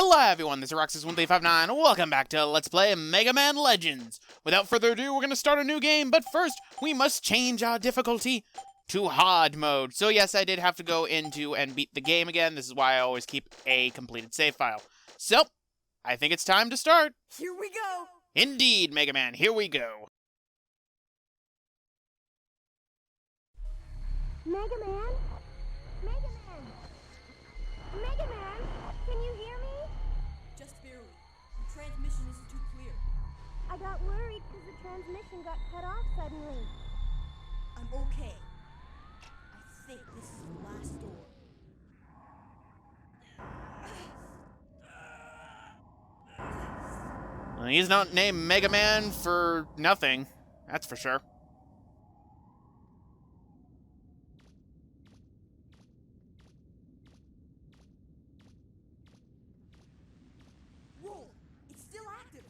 Hello everyone, this is Roxas1359. Welcome back to Let's Play Mega Man Legends. Without further ado, we're going to start a new game, but first, we must change our difficulty to hard mode. So yes, I did have to go into and beat the game again. This is why I always keep a completed save file. So, I think it's time to start. Here we go! Indeed, Mega Man, here we go. Mega Man? Mega Man? Mega Man? Can you hear me? Just barely. The transmission isn't too clear. I got worried because the transmission got cut off suddenly. I'm okay. I think this is the last door. Well, he's not named Mega Man for nothing, that's for sure. Whoa! It's still active.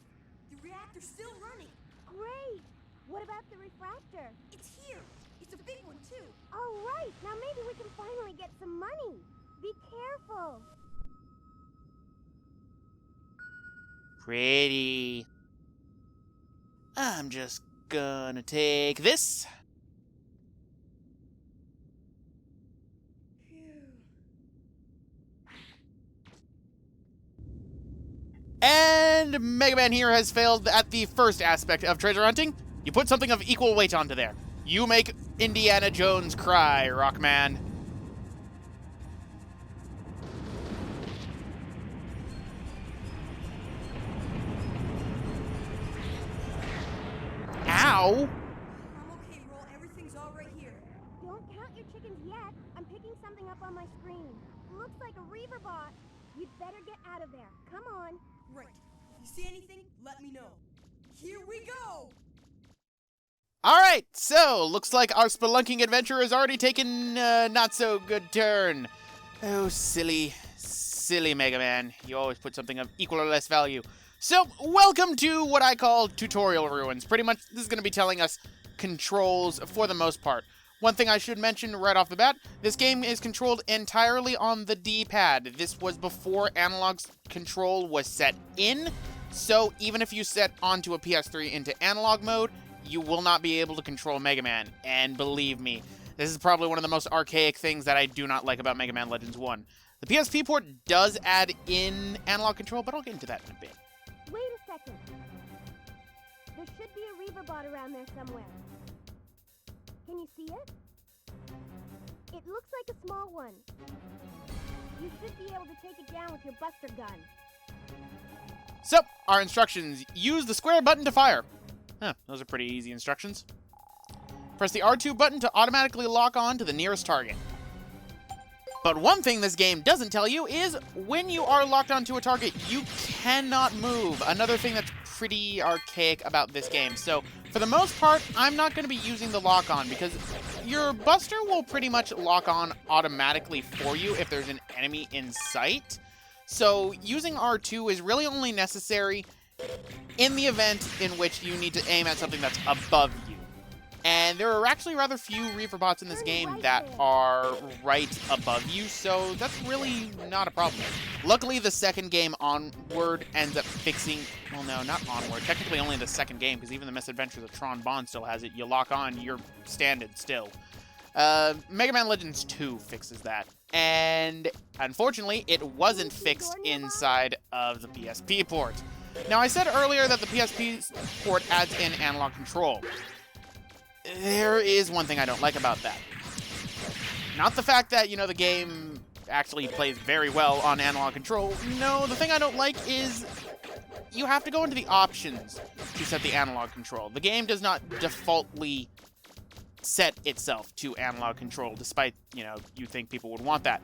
The reactor's still running. Great! What about the refractor? It's here. It's a big one too. All right, now maybe we can finally get some money. Be careful. Pretty. I'm just gonna take this. And Mega Man here has failed at the first aspect of treasure hunting. You put something of equal weight onto there. You make Indiana Jones cry, Rockman. Ow! I'm okay, Roll. Everything's all right here. Don't count your chickens yet. I'm picking something up on my screen. Looks like a Reaver bot. You'd better get out of there. Come on. Right. If you see anything, let me know. Here we go! Alright, so, looks like our spelunking adventure has already taken a not-so-good turn. Oh, silly, silly Mega Man. You always put something of equal or less value. So, welcome to what I call tutorial ruins. Pretty much, this is going to be telling us controls for the most part. One thing I should mention right off the bat, this game is controlled entirely on the D-pad. This was before analog control was set in, so even if you set onto a PS3 into analog mode, you will not be able to control Mega Man. And believe me, this is probably one of the most archaic things that I do not like about Mega Man Legends 1. The PSP port does add in analog control, but I'll get into that in a bit. Wait a second. There should be a Reaver bot around there somewhere. Can you see it? It looks like a small one. You should be able to take it down with your buster gun. So, our instructions. Use the square button to fire. Huh, those are pretty easy instructions. Press the R2 button to automatically lock on to the nearest target. But one thing this game doesn't tell you is when you are locked onto a target, you cannot move. Another thing that's pretty archaic about this game. So, for the most part, I'm not going to be using the lock-on because your buster will pretty much lock on automatically for you if there's an enemy in sight. So, using R2 is really only necessary in the event in which you need to aim at something that's above you. And there are actually rather few Reaver bots in this game that are right above you, so that's really not a problem. Luckily, the second game Onward ends up fixing... Well, no, not Onward. Technically only the second game, because even the Misadventures of Tron Bond still has it. You lock on, you're standing still. Mega Man Legends 2 fixes that. And unfortunately, it wasn't fixed inside of the PSP port. Now, I said earlier that the PSP port adds in analog control. There is one thing I don't like about that. Not the fact that, you know, the game actually plays very well on analog control. No, the thing I don't like is you have to go into the options to set the analog control. The game does not defaultly set itself to analog control, despite, you know, you think people would want that.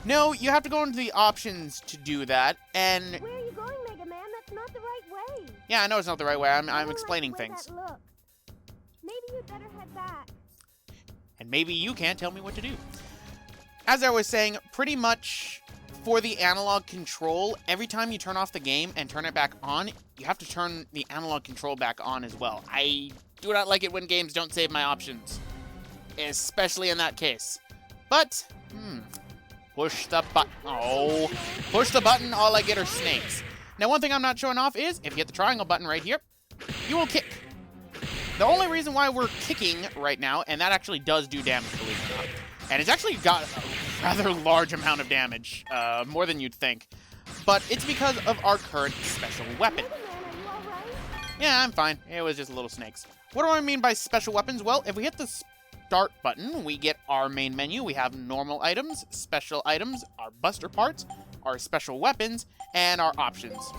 No, you have to go into the options to do that, and... Where are you going, Mega Man? That's not the right way. Yeah, I know it's not the right way. I'm explaining things. Maybe you'd better head back. And maybe you can't tell me what to do. As I was saying, pretty much for the analog control, every time you turn off the game and turn it back on, you have to turn the analog control back on as well. I do not like it when games don't save my options, especially in that case. But, Push the button. Oh, push the button, all I get are snakes. Now, one thing I'm not showing off is, if you hit the triangle button right here, you will kick. The only reason why we're kicking right now, and that actually does do damage, believe it or not, and it's actually got a rather large amount of damage, more than you'd think, but it's because of our current special weapon. Yeah, I'm fine. It was just little snakes. What do I mean by special weapons? Well, if we hit the start button, we get our main menu. We have normal items, special items, our buster parts, our special weapons, and our options.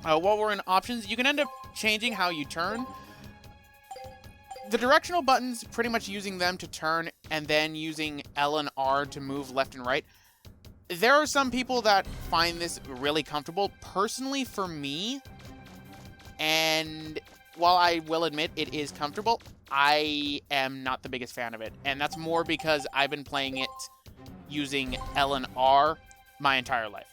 While we're in options, you can end up changing how you turn. The directional buttons, pretty much using them to turn and then using L and R to move left and right. There are some people that find this really comfortable. Personally, for me, and while I will admit it is comfortable, I am not the biggest fan of it. And that's more because I've been playing it using L and R my entire life.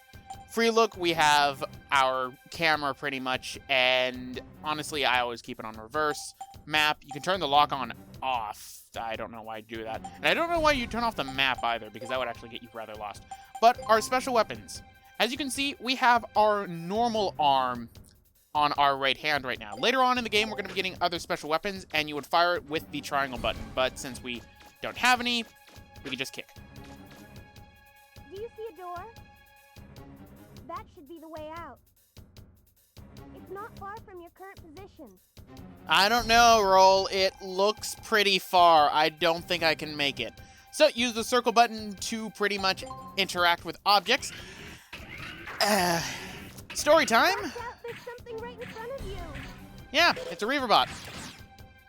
Free look, we have our camera pretty much, and honestly, I always keep it on reverse. Map, you can turn the lock on off. I don't know why you do that. And I don't know why you turn off the map either, because that would actually get you rather lost. But our special weapons. As you can see, we have our normal arm on our right hand right now. Later on in the game, we're going to be getting other special weapons, and you would fire it with the triangle button. But since we don't have any, we can just kick. Do you see a door? That should be the way out. It's not far from your current position. I don't know, Roll. It looks pretty far. I don't think I can make it. So use the circle button to pretty much interact with objects. Story time. Watch out, there's something right in front of you. Yeah, it's a Reaverbot.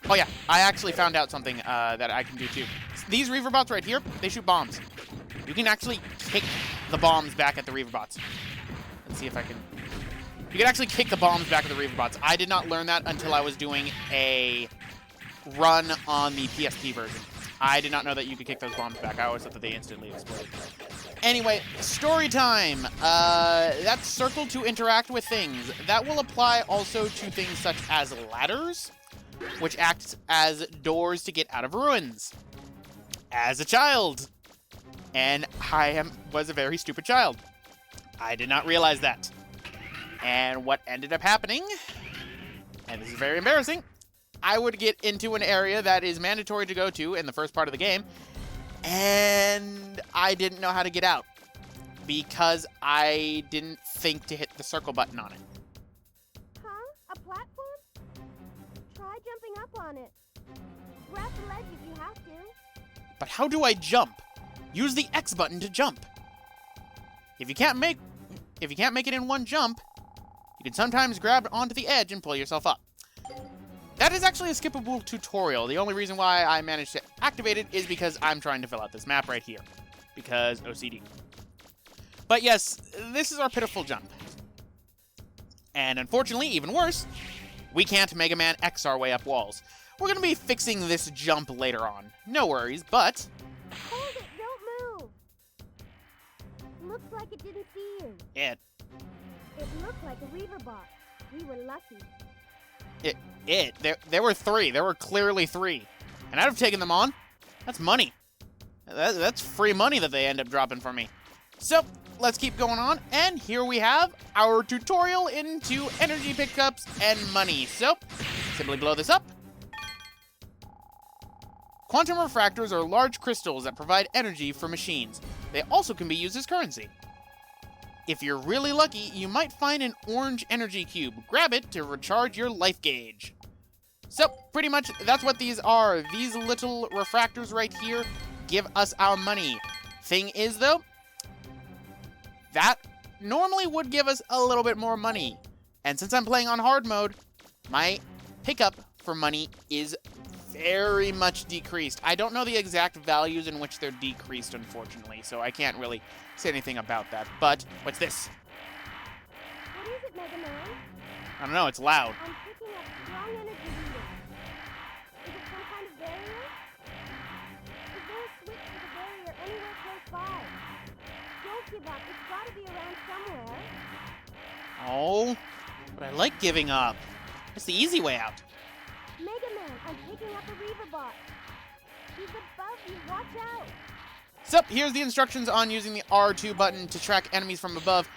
Oh yeah, I actually found out something that I can do too. These Reaverbots right here, they shoot bombs. You can actually kick the bombs back at the Reaverbots. Let's see if I can... You can actually kick the bombs back at the Reaverbots. I did not learn that until I was doing a run on the PSP version. I did not know that you could kick those bombs back. I always thought that they instantly exploded. Anyway, story time. That's circle to interact with things. That will apply also to things such as ladders, which act as doors to get out of ruins. As a child, and I was a very stupid child. I did not realize that. And what ended up happening, and this is very embarrassing, I would get into an area that is mandatory to go to in the first part of the game, and I didn't know how to get out because I didn't think to hit the circle button on it. Huh? A platform? Try jumping up on it. Grab the ledge if you have to. But how do I jump? Use the X button to jump. If you can't make it in one jump, you can sometimes grab onto the edge and pull yourself up. That is actually a skippable tutorial. The only reason why I managed to activate it is because I'm trying to fill out this map right here. Because OCD. But yes, this is our pitiful jump. And unfortunately, even worse, we can't Mega Man X our way up walls. We're going to be fixing this jump later on. No worries, but... Hold it, don't move. Looks like it didn't see you. It looked like a Reaverbot. We were lucky. There were three. There were clearly three. And I'd have taken them on. That's money. That's free money that they end up dropping for me. So, let's keep going on. And here we have our tutorial into energy pickups and money. So, simply blow this up. Quantum refractors are large crystals that provide energy for machines. They also can be used as currency. If you're really lucky, you might find an orange energy cube. Grab it to recharge your life gauge. So, pretty much, that's what these are. These little refractors right here give us our money. Thing is, though, that normally would give us a little bit more money. And since I'm playing on hard mode, my pickup for money is very much decreased. I don't know the exact values in which they're decreased, unfortunately, so I can't really say anything about that. But, what's this? What is it, Mega Man? I don't know, it's loud. I'm picking up strong energy readings. Is it some kind of barrier? Is there a switch to the barrier anywhere close by? Don't give up. It's gotta be around somewhere. Oh, but I like giving up. It's the easy way out. Mega Man, I'm picking up a Reaverbot. He's above you. Watch out. So, here's the instructions on using the R2 button to track enemies from above.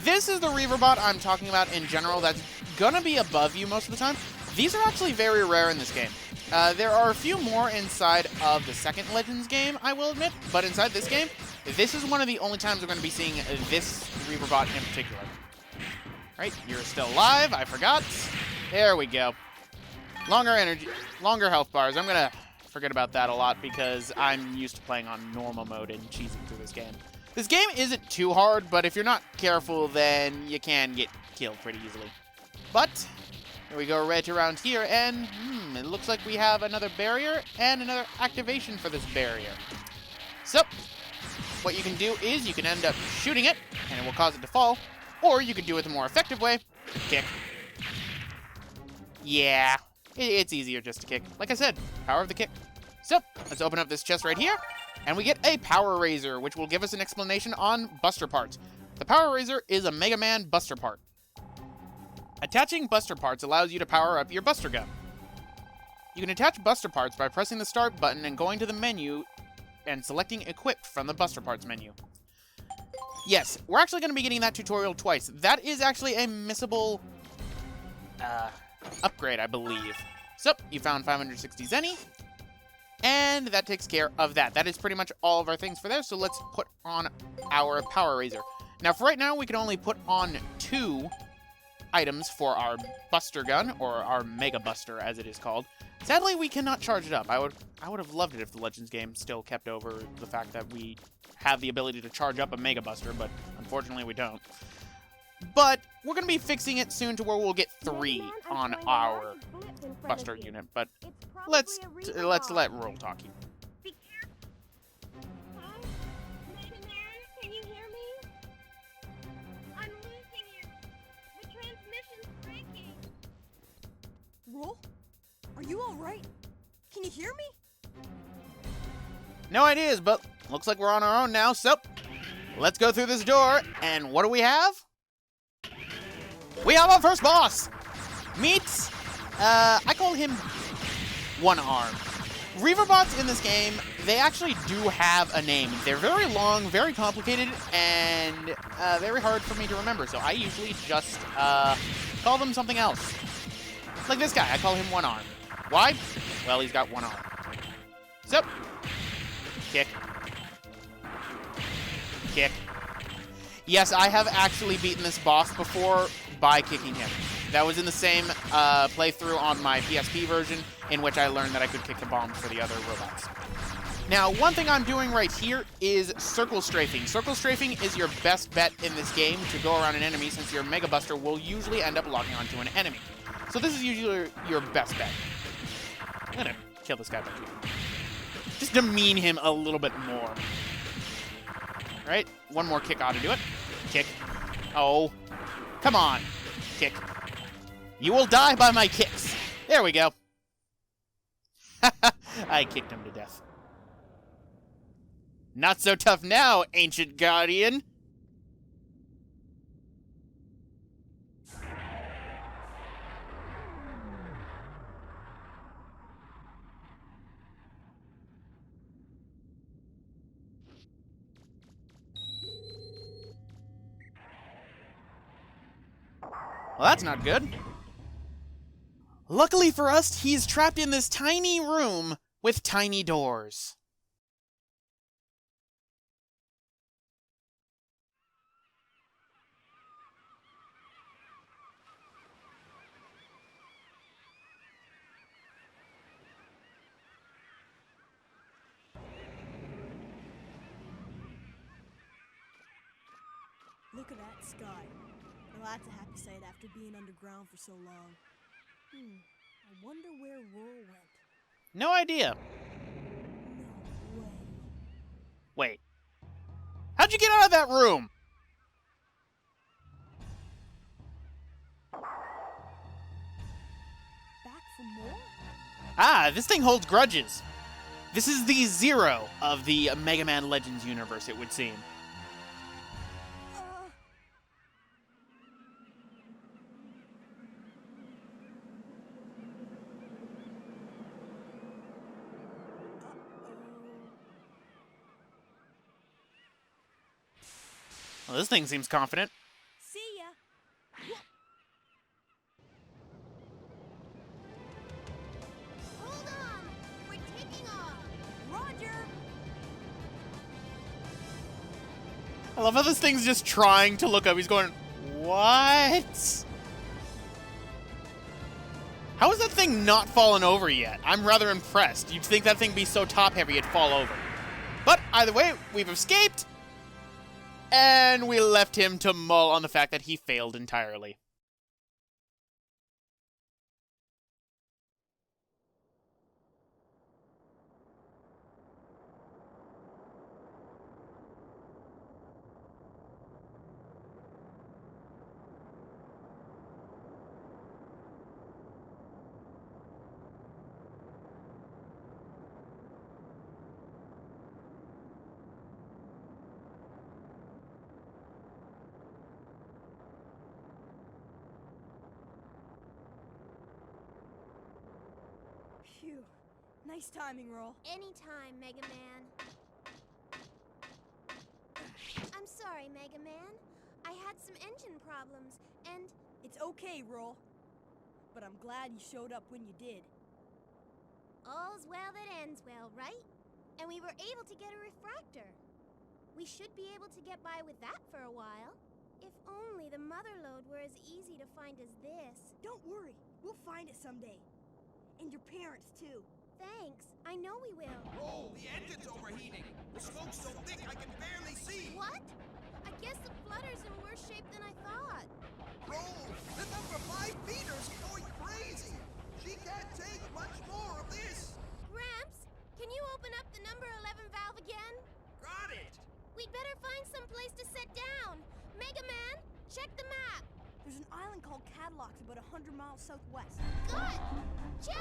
This is the Reaverbot I'm talking about in general that's gonna be above you most of the time. These are actually very rare in this game. There are a few more inside of the second Legends game, I will admit, but inside this game, this is one of the only times we're going to be seeing this Reaverbot in particular. Right, you're still alive, I forgot. There we go. Longer energy, longer health bars. I'm going to forget about that a lot because I'm used to playing on normal mode and cheesing through this game. This game isn't too hard, but if you're not careful, then you can get killed pretty easily. But here we go right around here, and it looks like we have another barrier and another activation for this barrier. So, what you can do is you can end up shooting it, and it will cause it to fall, or you can do it the more effective way, kick. Yeah, it's easier just to kick. Like I said, power of the kick. So, let's open up this chest right here, and we get a Power Razor, which will give us an explanation on Buster Parts. The Power Razor is a Mega Man Buster Part. Attaching Buster Parts allows you to power up your Buster Gun. You can attach Buster Parts by pressing the Start button and going to the menu and selecting Equip from the Buster Parts menu. Yes, we're actually going to be getting that tutorial twice. That is actually a missable upgrade, I believe. So, you found 560 Zenny, and that takes care of that. That is pretty much all of our things for there, so let's put on our Power Razor. Now, for right now, we can only put on 2 items for our Buster Gun, or our Mega Buster, as it is called. Sadly, we cannot charge it up. I would have loved it if the Legends game still kept over the fact that we have the ability to charge up a Mega Buster, but unfortunately we don't. But we're going to be fixing it soon to where we'll get 3 on our Buster unit, but let's let Roll talk. Be careful. Huh? Mega Man, can you hear me? I'm losing you. The transmission's breaking. Roll? Are you alright? Can you hear me? No ideas, but looks like we're on our own now, so let's go through this door, and what do we have? We have our first boss! Meets, I call him One Arm. Reaverbots in this game, they actually do have a name. They're very long, very complicated, and very hard for me to remember, so I usually just call them something else. Like this guy, I call him One Arm. Why? Well, he's got one arm. So, kick. Kick. Yes, I have actually beaten this boss before by kicking him. That was in the same playthrough on my PSP version, in which I learned that I could kick the bombs for the other robots. Now, one thing I'm doing right here is circle strafing. Circle strafing is your best bet in this game to go around an enemy, since your Mega Buster will usually end up locking onto an enemy. So this is usually your best bet. I'm gonna kill this guy back here. Just demean him a little bit more. Right? One more kick ought to do it. Kick. Oh. Come on. Kick. You will die by my kicks. There we go. I kicked him to death. Not so tough now, Ancient Guardian. Well, that's not good. Luckily for us, he's trapped in this tiny room with tiny doors. Look at that sky. Well, that's a happy sight after being underground for so long. I wonder where Roll went. No idea. No way. Wait. How'd you get out of that room? Back for more? Ah, this thing holds grudges. This is the Zero of the Mega Man Legends universe, it would seem. Well, this thing seems confident. See ya. Hold on! We're taking off! Roger. I love how this thing's just trying to look up. He's going, what? How is that thing not fallen over yet? I'm rather impressed. You'd think that thing be so top-heavy it'd fall over. But either way, we've escaped. And we left him to mull on the fact that he failed entirely. Phew. Nice timing, Roll. Anytime, Mega Man. I'm sorry, Mega Man. I had some engine problems, and It's okay, Roll. But I'm glad you showed up when you did. all's well that ends well, right? And we were able to get a refractor. We should be able to get by with that for a while. If only the mother lode were as easy to find as this. Don't worry. We'll find it someday. And your parents, too. Thanks. I know we will. Oh, the engine's overheating. The smoke's so thick I can barely see. What? I guess the flutter's in worse shape than I thought. Roll, the number 5 feeder's going crazy. She can't take much more of this. Gramps, can you open up the number 11 valve again? Got it. We'd better find some place to set down. Mega Man, check the map. There's an island called Cadilloc's about 100 miles southwest. Good. Check.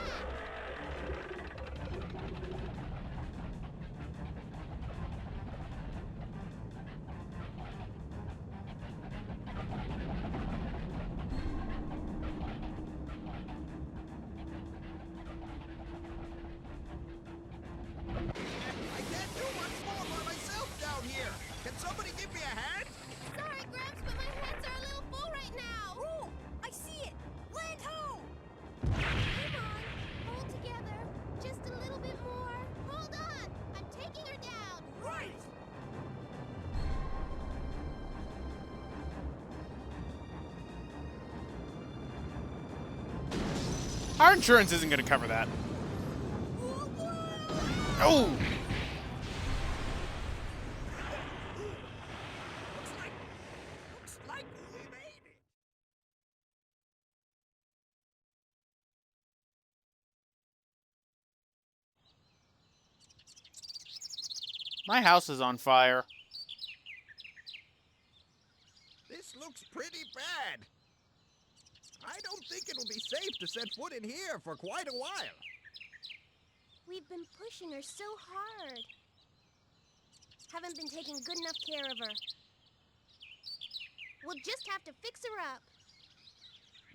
I can't do much more by myself down here. Can somebody give me a hand? Sorry, Gramps, but my hands are a little full right now. Roll! I see it! Land ho! Come on, hold together. Just a little bit more. Hold on. I'm taking her down. Right. Our insurance isn't going to cover that. Oh! Looks like we made it. My house is on fire. This looks pretty bad. I don't think it'll be safe to set foot in here for quite a while. We've been pushing her so hard. Haven't been taking good enough care of her. We'll just have to fix her up.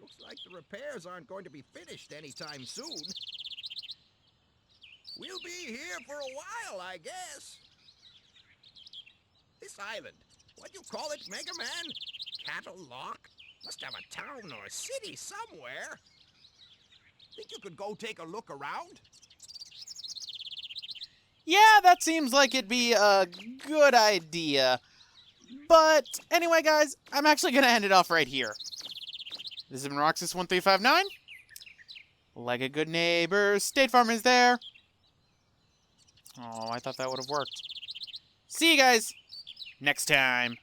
Looks like the repairs aren't going to be finished anytime soon. We'll be here for a while, I guess. This island, what do you call it, Mega Man? Cattle Lock? Must have a town or a city somewhere. Think you could go take a look around? Yeah, that seems like it'd be a good idea. But anyway, guys, I'm actually going to end it off right here. This has been Roxas1359. Like a good neighbor, State Farm is there. Oh, I thought that would have worked. See you guys next time.